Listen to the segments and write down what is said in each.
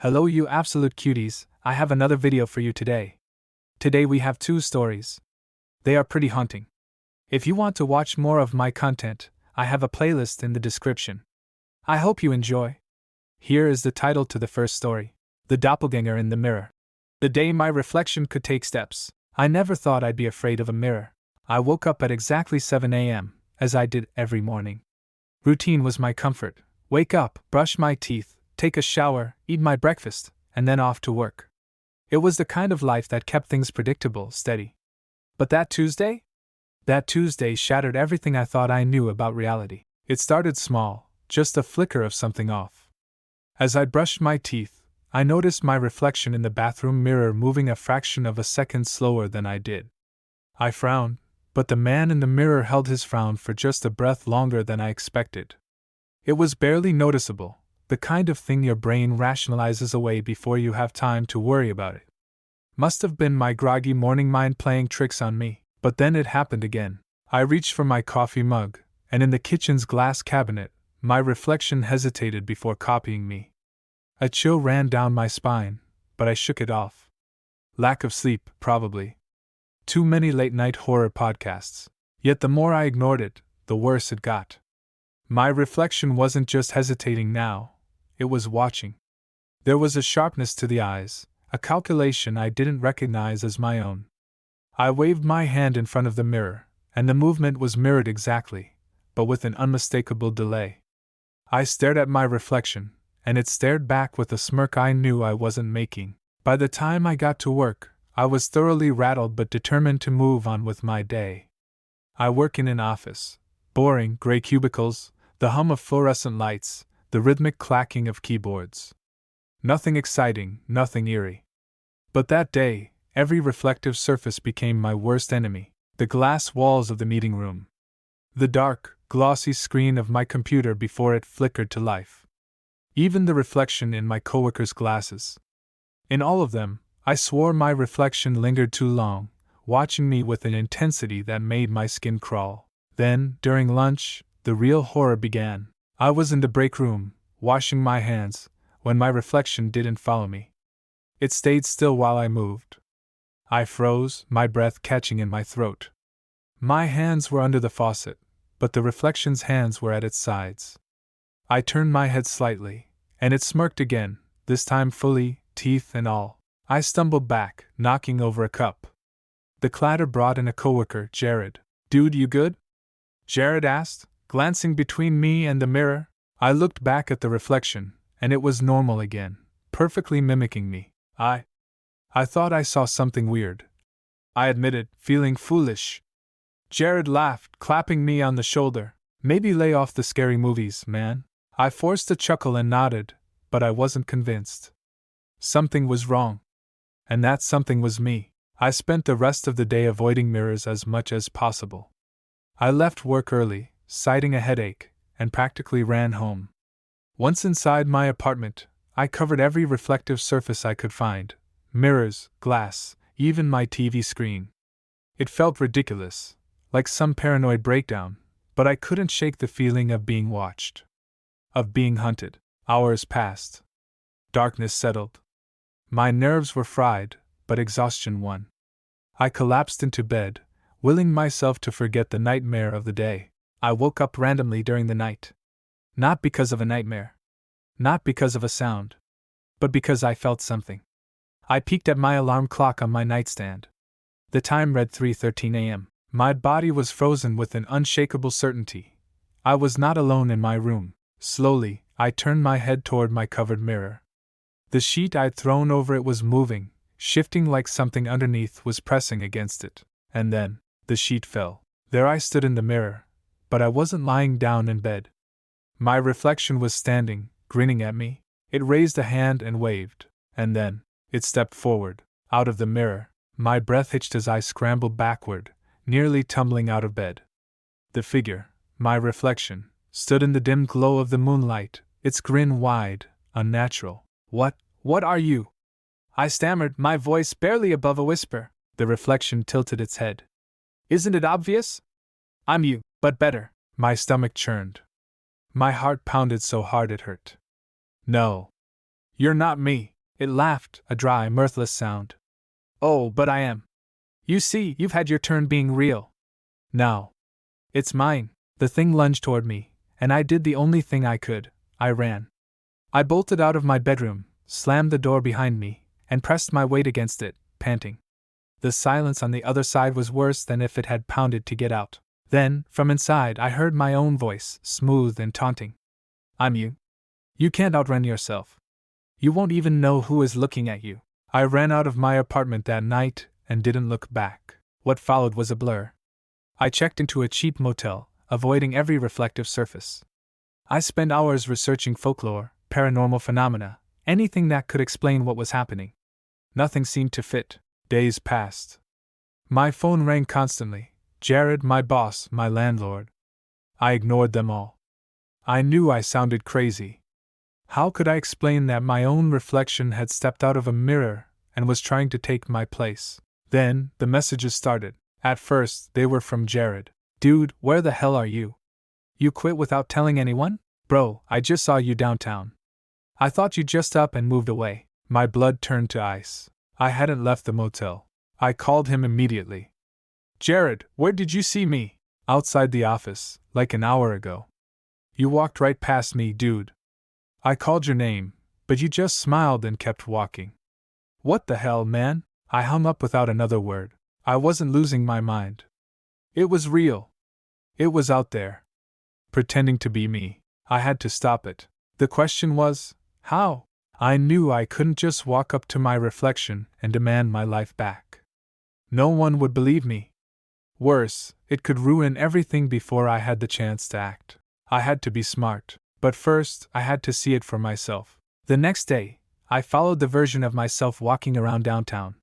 Hello, you absolute cuties, I have another video for you today. Today we have two stories. They are pretty haunting. If you want to watch more of my content, I have a playlist in the description. I hope you enjoy. Here is the title to the first story: The Doppelgänger in the Mirror. The day my reflection could take steps, I never thought I'd be afraid of a mirror. I woke up at exactly 7 a.m., as I did every morning. Routine was my comfort. Wake up, brush my teeth, take a shower, eat my breakfast, and then off to work. It was the kind of life that kept things predictable, steady. But that Tuesday? That Tuesday shattered everything I thought I knew about reality. It started small, just a flicker of something off. As I brushed my teeth, I noticed my reflection in the bathroom mirror moving a fraction of a second slower than I did. I frowned, but the man in the mirror held his frown for just a breath longer than I expected. It was barely noticeable, the kind of thing your brain rationalizes away before you have time to worry about it. Must have been my groggy morning mind playing tricks on me, but then it happened again. I reached for my coffee mug, and in the kitchen's glass cabinet, my reflection hesitated before copying me. A chill ran down my spine, but I shook it off. Lack of sleep, probably. Too many late-night horror podcasts. Yet the more I ignored it, the worse it got. My reflection wasn't just hesitating now, it was watching. There was a sharpness to the eyes, a calculation I didn't recognize as my own. I waved my hand in front of the mirror, and the movement was mirrored exactly, but with an unmistakable delay. I stared at my reflection, and it stared back with a smirk I knew I wasn't making. By the time I got to work, I was thoroughly rattled but determined to move on with my day. I work in an office. Boring, gray cubicles, the hum of fluorescent lights, the rhythmic clacking of keyboards. Nothing exciting, nothing eerie. But that day, every reflective surface became my worst enemy: the glass walls of the meeting room. The dark, glossy screen of my computer before it flickered to life. Even the reflection in my coworkers' glasses. In all of them, I swore my reflection lingered too long, watching me with an intensity that made my skin crawl. Then, during lunch, the real horror began. I was in the break room, washing my hands, when my reflection didn't follow me. It stayed still while I moved. I froze, my breath catching in my throat. My hands were under the faucet, but the reflection's hands were at its sides. I turned my head slightly, and it smirked again, this time fully, teeth and all. I stumbled back, knocking over a cup. The clatter brought in a coworker, Jared. "Dude, you good?" Jared asked, glancing between me and the mirror. I looked back at the reflection, and it was normal again, perfectly mimicking me. I thought I saw something weird, I admitted, feeling foolish. Jared laughed, clapping me on the shoulder. "Maybe lay off the scary movies, man." I forced a chuckle and nodded, but I wasn't convinced. Something was wrong. And that something was me. I spent the rest of the day avoiding mirrors as much as possible. I left work early, citing a headache, and practically ran home. Once inside my apartment, I covered every reflective surface I could find: mirrors, glass, even my TV screen. It felt ridiculous, like some paranoid breakdown, but I couldn't shake the feeling of being watched. Of being hunted. Hours passed. Darkness settled. My nerves were fried, but exhaustion won. I collapsed into bed, willing myself to forget the nightmare of the day. I woke up randomly during the night. Not because of a nightmare. Not because of a sound. But because I felt something. I peeked at my alarm clock on my nightstand. The time read 3:13 a.m. My body was frozen with an unshakable certainty. I was not alone in my room. Slowly, I turned my head toward my covered mirror. The sheet I'd thrown over it was moving, shifting like something underneath was pressing against it. And then, the sheet fell. There I stood in the mirror, but I wasn't lying down in bed. My reflection was standing, grinning at me. It raised a hand and waved, and then, it stepped forward, out of the mirror. My breath hitched as I scrambled backward, nearly tumbling out of bed. The figure, my reflection, stood in the dim glow of the moonlight, its grin wide, unnatural. What are you?" I stammered, my voice barely above a whisper. The reflection tilted its head. "Isn't it obvious? I'm you, but better." My stomach churned. My heart pounded so hard it hurt. "No. You're not me. It laughed, a dry, mirthless sound. Oh, but I am. You see, you've had your turn being real. Now. It's mine. The thing lunged toward me, and I did the only thing I could. I ran. I bolted out of my bedroom, slammed the door behind me, and pressed my weight against it, panting. The silence on the other side was worse than if it had pounded to get out. Then, from inside, I heard my own voice, smooth and taunting. I'm you. You can't outrun yourself. You won't even know who is looking at you. I ran out of my apartment that night and didn't look back. What followed was a blur. I checked into a cheap motel, avoiding every reflective surface. I spent hours researching folklore, paranormal phenomena, anything that could explain what was happening. Nothing seemed to fit. Days passed. My phone rang constantly. Jared, my boss, my landlord. I ignored them all. I knew I sounded crazy. How could I explain that my own reflection had stepped out of a mirror and was trying to take my place? Then, the messages started. At first, they were from Jared. Dude, where the hell are you? You quit without telling anyone? Bro, I just saw you downtown. I thought you just up and moved away. My blood turned to ice. I hadn't left the motel. I called him immediately. Jared, where did you see me? Outside the office, like an hour ago. You walked right past me, dude. I called your name, but you just smiled and kept walking. What the hell, man? I hung up without another word. I wasn't losing my mind. It was real. It was out there. Pretending to be me. I had to stop it. The question was, how? I knew I couldn't just walk up to my reflection and demand my life back. No one would believe me. Worse, it could ruin everything before I had the chance to act. I had to be smart. But first, I had to see it for myself. The next day, I followed the version of myself walking around downtown.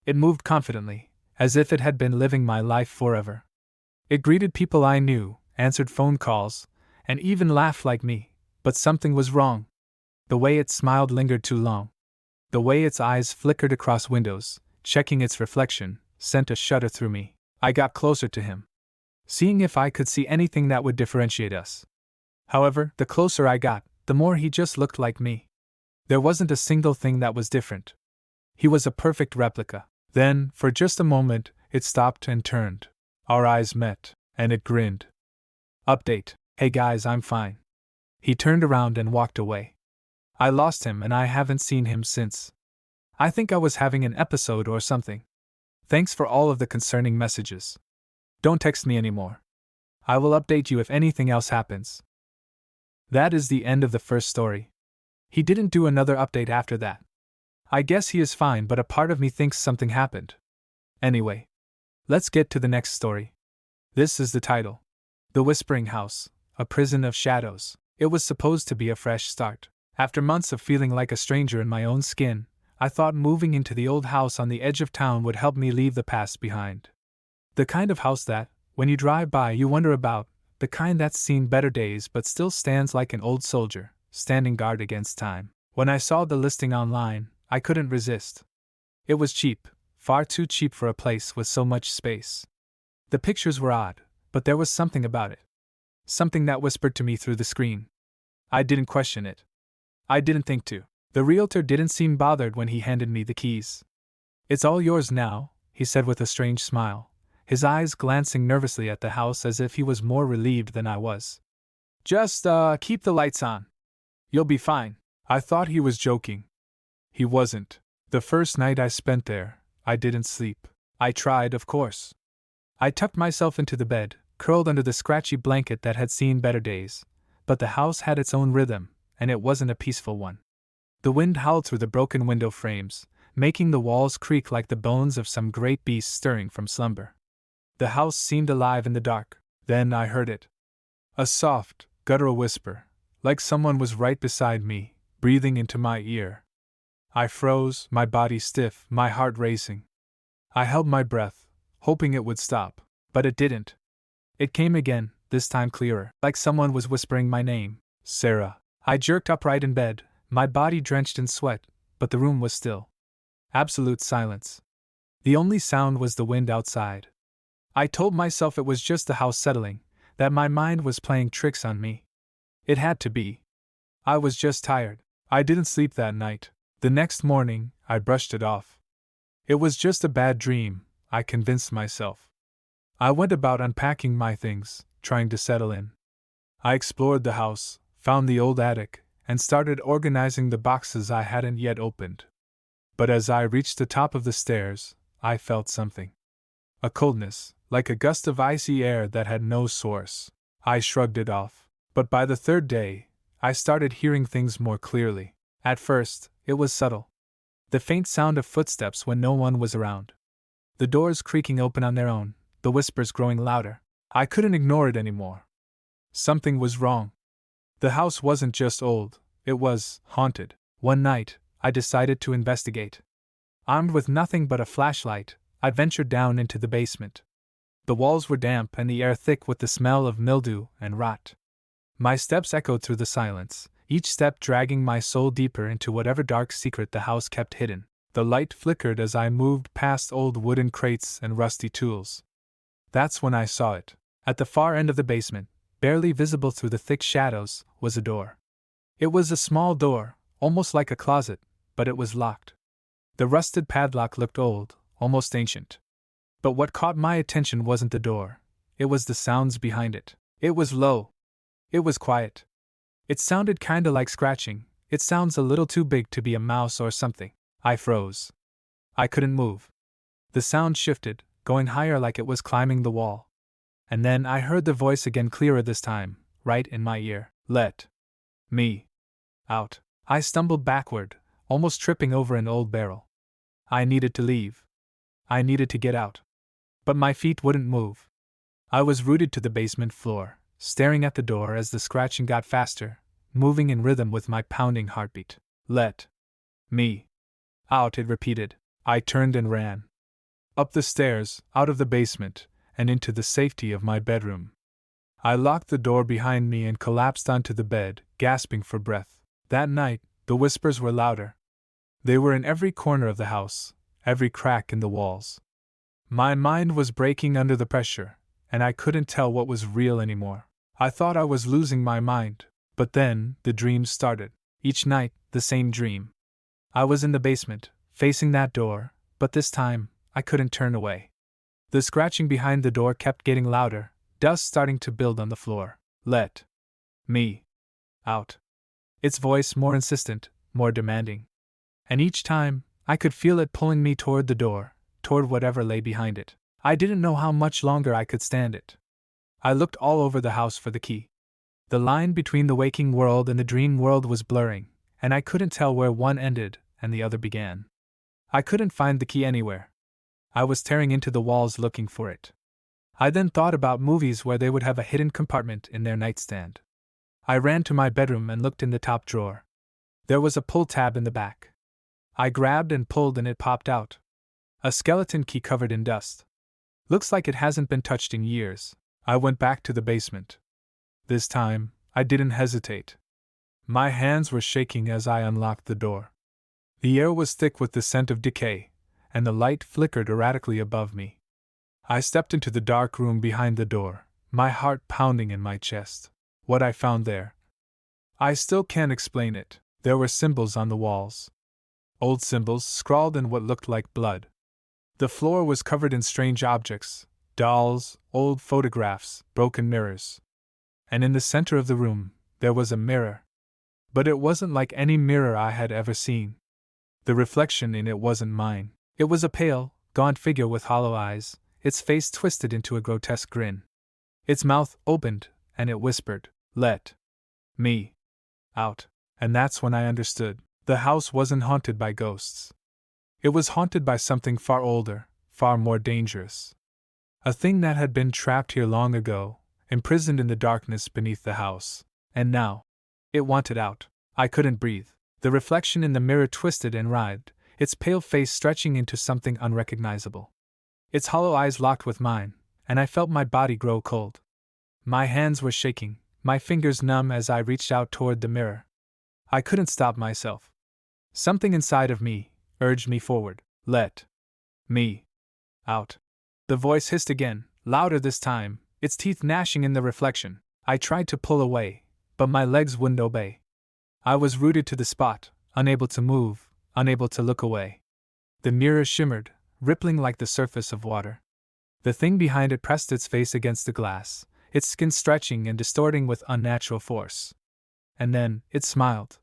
It moved confidently, as if it had been living my life forever. It greeted people I knew, answered phone calls, and even laughed like me, but something was wrong. The way it smiled lingered too long. The way its eyes flickered across windows, checking its reflection, sent a shudder through me. I got closer to him, seeing if I could see anything that would differentiate us. However, the closer I got, the more he just looked like me. There wasn't a single thing that was different. He was a perfect replica. Then, for just a moment, it stopped and turned. Our eyes met, and it grinned. Update. Hey guys, I'm fine. He turned around and walked away. I lost him and I haven't seen him since. I think I was having an episode or something. Thanks for all of the concerning messages. Don't text me anymore. I will update you if anything else happens. That is the end of the first story. He didn't do another update after that. I guess he is fine, but a part of me thinks something happened. Anyway, let's get to the next story. This is the title. The Whispering House, a Prison of Shadows. It was supposed to be a fresh start. After months of feeling like a stranger in my own skin, I thought moving into the old house on the edge of town would help me leave the past behind. The kind of house that, when you drive by, you wonder about, the kind that's seen better days but still stands like an old soldier, standing guard against time. When I saw the listing online, I couldn't resist. It was cheap, far too cheap for a place with so much space. The pictures were odd, but there was something about it. Something that whispered to me through the screen. I didn't question it. I didn't think to. The realtor didn't seem bothered when he handed me the keys. It's all yours now, he said with a strange smile, his eyes glancing nervously at the house as if he was more relieved than I was. Just, keep the lights on. You'll be fine. I thought he was joking. He wasn't. The first night I spent there, I didn't sleep. I tried, of course. I tucked myself into the bed, curled under the scratchy blanket that had seen better days, but the house had its own rhythm, and it wasn't a peaceful one. The wind howled through the broken window frames, making the walls creak like the bones of some great beast stirring from slumber. The house seemed alive in the dark. Then I heard it. A soft, guttural whisper, like someone was right beside me, breathing into my ear. I froze, my body stiff, my heart racing. I held my breath, hoping it would stop, but it didn't. It came again, this time clearer, like someone was whispering my name, Sarah. I jerked upright in bed, my body drenched in sweat, but the room was still. Absolute silence. The only sound was the wind outside. I told myself it was just the house settling, that my mind was playing tricks on me. It had to be. I was just tired. I didn't sleep that night. The next morning, I brushed it off. It was just a bad dream, I convinced myself. I went about unpacking my things, trying to settle in. I explored the house, found the old attic, and started organizing the boxes I hadn't yet opened. But as I reached the top of the stairs, I felt something. A coldness, like a gust of icy air that had no source. I shrugged it off. But by the third day, I started hearing things more clearly. At first, it was subtle. The faint sound of footsteps when no one was around. The doors creaking open on their own, the whispers growing louder. I couldn't ignore it anymore. Something was wrong. The house wasn't just old, it was haunted. One night, I decided to investigate. Armed with nothing but a flashlight, I ventured down into the basement. The walls were damp and the air thick with the smell of mildew and rot. My steps echoed through the silence, each step dragging my soul deeper into whatever dark secret the house kept hidden. The light flickered as I moved past old wooden crates and rusty tools. That's when I saw it. At the far end of the basement, barely visible through the thick shadows, was a door. It was a small door, almost like a closet, but it was locked. The rusted padlock looked old, almost ancient. But what caught my attention wasn't the door. It was the sounds behind it. It was low. It was quiet. It sounded kinda like scratching. It sounds a little too big to be a mouse or something. I froze. I couldn't move. The sound shifted, going higher like it was climbing the wall. And then I heard the voice again, clearer this time, right in my ear. Let me out. I stumbled backward, almost tripping over an old barrel. I needed to leave. I needed to get out. But my feet wouldn't move. I was rooted to the basement floor, staring at the door as the scratching got faster, moving in rhythm with my pounding heartbeat. Let me out, it repeated. I turned and ran. Up the stairs, out of the basement, and into the safety of my bedroom. I locked the door behind me and collapsed onto the bed, gasping for breath. That night, the whispers were louder. They were in every corner of the house, every crack in the walls. My mind was breaking under the pressure, and I couldn't tell what was real anymore. I thought I was losing my mind, but then the dreams started. Each night, the same dream. I was in the basement, facing that door, but this time, I couldn't turn away. The scratching behind the door kept getting louder, dust starting to build on the floor. Let me out. Its voice more insistent, more demanding. And each time, I could feel it pulling me toward the door, toward whatever lay behind it. I didn't know how much longer I could stand it. I looked all over the house for the key. The line between the waking world and the dream world was blurring, and I couldn't tell where one ended and the other began. I couldn't find the key anywhere. I was tearing into the walls looking for it. I then thought about movies where they would have a hidden compartment in their nightstand. I ran to my bedroom and looked in the top drawer. There was a pull tab in the back. I grabbed and pulled and it popped out. A skeleton key covered in dust. Looks like it hasn't been touched in years. I went back to the basement. This time, I didn't hesitate. My hands were shaking as I unlocked the door. The air was thick with the scent of decay, and the light flickered erratically above me. I stepped into the dark room behind the door, my heart pounding in my chest. What I found there, I still can't explain it. There were symbols on the walls. Old symbols scrawled in what looked like blood. The floor was covered in strange objects, dolls, old photographs, broken mirrors. And in the center of the room, there was a mirror. But it wasn't like any mirror I had ever seen. The reflection in it wasn't mine. It was a pale, gaunt figure with hollow eyes, its face twisted into a grotesque grin. Its mouth opened, and it whispered, "Let me out." And that's when I understood. The house wasn't haunted by ghosts. It was haunted by something far older, far more dangerous. A thing that had been trapped here long ago, imprisoned in the darkness beneath the house. And now, it wanted out. I couldn't breathe. The reflection in the mirror twisted and writhed, its pale face stretching into something unrecognizable. Its hollow eyes locked with mine, and I felt my body grow cold. My hands were shaking, my fingers numb as I reached out toward the mirror. I couldn't stop myself. Something inside of me urged me forward. Let me out. The voice hissed again, louder this time, its teeth gnashing in the reflection. I tried to pull away, but my legs wouldn't obey. I was rooted to the spot, unable to move, unable to look away. The mirror shimmered, rippling like the surface of water. The thing behind it pressed its face against the glass, its skin stretching and distorting with unnatural force. And then, it smiled.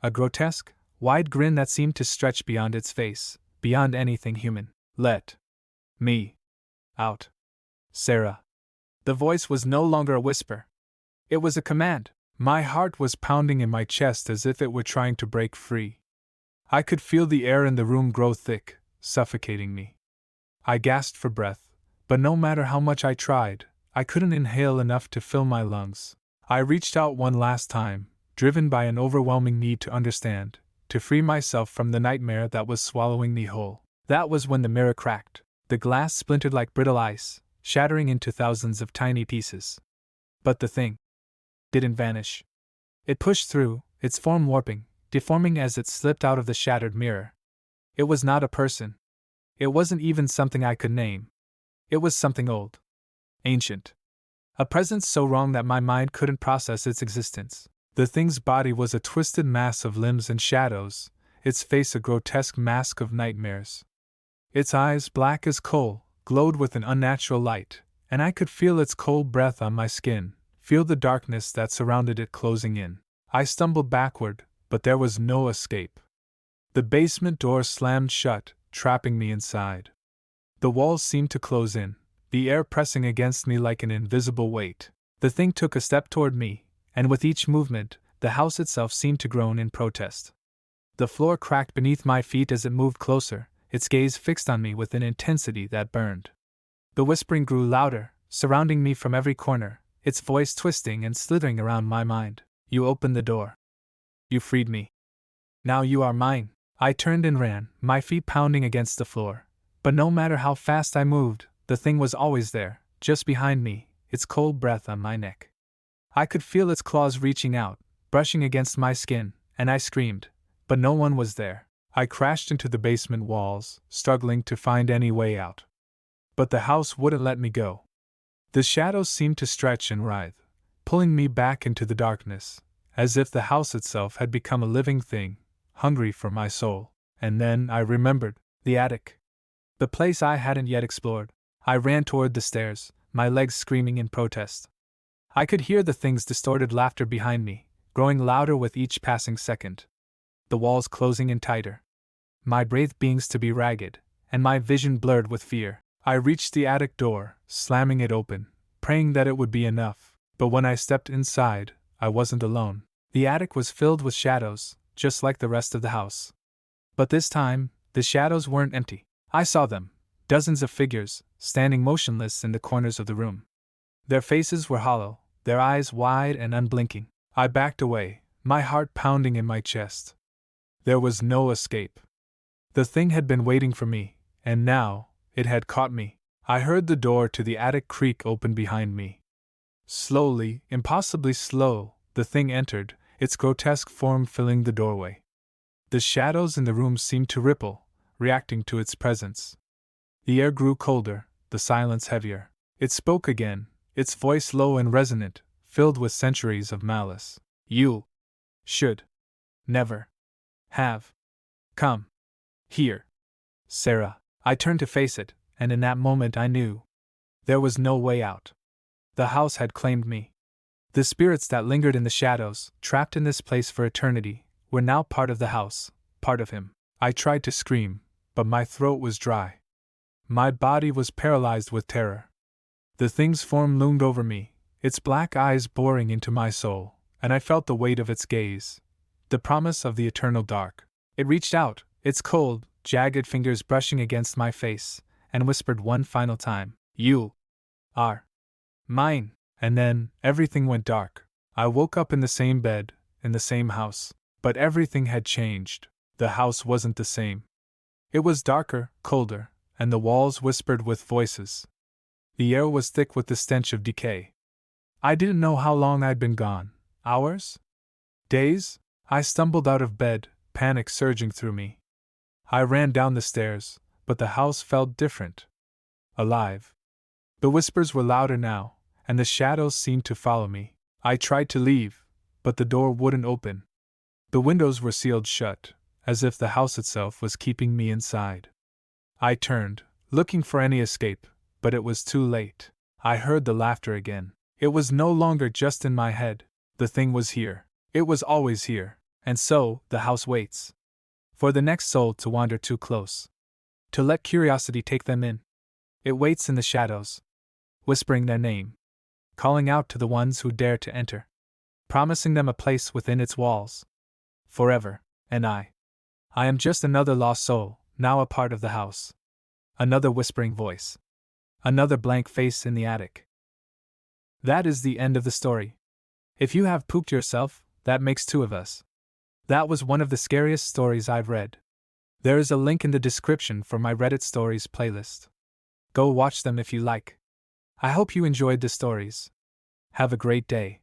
A grotesque, wide grin that seemed to stretch beyond its face, beyond anything human. Let me out, Sarah. The voice was no longer a whisper. It was a command. My heart was pounding in my chest as if it were trying to break free. I could feel the air in the room grow thick, suffocating me. I gasped for breath, but no matter how much I tried, I couldn't inhale enough to fill my lungs. I reached out one last time, driven by an overwhelming need to understand, to free myself from the nightmare that was swallowing me whole. That was when the mirror cracked. The glass splintered like brittle ice, shattering into thousands of tiny pieces. But the thing didn't vanish. It pushed through, its form warping, deforming as it slipped out of the shattered mirror. It was not a person. It wasn't even something I could name. It was something old. Ancient. A presence so wrong that my mind couldn't process its existence. The thing's body was a twisted mass of limbs and shadows, its face a grotesque mask of nightmares. Its eyes, black as coal, glowed with an unnatural light, and I could feel its cold breath on my skin, feel the darkness that surrounded it closing in. I stumbled backward, but there was no escape. The basement door slammed shut, trapping me inside. The walls seemed to close in, the air pressing against me like an invisible weight. The thing took a step toward me, and with each movement, the house itself seemed to groan in protest. The floor cracked beneath my feet as it moved closer, its gaze fixed on me with an intensity that burned. The whispering grew louder, surrounding me from every corner, its voice twisting and slithering around my mind. You opened the door. You freed me. Now you are mine. I turned and ran, my feet pounding against the floor. But no matter how fast I moved, the thing was always there, just behind me, its cold breath on my neck. I could feel its claws reaching out, brushing against my skin, and I screamed, but no one was there. I crashed into the basement walls, struggling to find any way out. But the house wouldn't let me go. The shadows seemed to stretch and writhe, pulling me back into the darkness, as if the house itself had become a living thing, hungry for my soul. And then I remembered the attic. The place I hadn't yet explored. I ran toward the stairs, my legs screaming in protest. I could hear the thing's distorted laughter behind me, growing louder with each passing second. The walls closing in tighter. My breath beings to be ragged, and my vision blurred with fear. I reached the attic door, slamming it open, praying that it would be enough. But when I stepped inside, I wasn't alone. The attic was filled with shadows, just like the rest of the house. But this time, the shadows weren't empty. I saw them, dozens of figures, standing motionless in the corners of the room. Their faces were hollow, their eyes wide and unblinking. I backed away, my heart pounding in my chest. There was no escape. The thing had been waiting for me, and now, it had caught me. I heard the door to the attic creak open behind me. Slowly, impossibly slow, the thing entered, its grotesque form filling the doorway. The shadows in the room seemed to ripple, reacting to its presence. The air grew colder, the silence heavier. It spoke again, its voice low and resonant, filled with centuries of malice. You should never have come here, Sarah. I turned to face it, and in that moment I knew there was no way out. The house had claimed me. The spirits that lingered in the shadows, trapped in this place for eternity, were now part of the house, part of him. I tried to scream, but my throat was dry. My body was paralyzed with terror. The thing's form loomed over me, its black eyes boring into my soul, and I felt the weight of its gaze, the promise of the eternal dark. It reached out, its cold, jagged fingers brushing against my face, and whispered one final time, "You are mine." And then, everything went dark. I woke up in the same bed, in the same house. But everything had changed. The house wasn't the same. It was darker, colder, and the walls whispered with voices. The air was thick with the stench of decay. I didn't know how long I'd been gone. Hours? Days? I stumbled out of bed, panic surging through me. I ran down the stairs, but the house felt different. Alive. The whispers were louder now, and the shadows seemed to follow me. I tried to leave, but the door wouldn't open. The windows were sealed shut, as if the house itself was keeping me inside. I turned, looking for any escape, but it was too late. I heard the laughter again. It was no longer just in my head. The thing was here. It was always here. And so, the house waits for the next soul to wander too close, to let curiosity take them in. It waits in the shadows, whispering their name, calling out to the ones who dare to enter, promising them a place within its walls. Forever. And I am just another lost soul, now a part of the house. Another whispering voice. Another blank face in the attic. That is the end of the story. If you have pooped yourself, that makes two of us. That was one of the scariest stories I've read. There is a link in the description for my Reddit Stories playlist. Go watch them if you like. I hope you enjoyed the stories. Have a great day.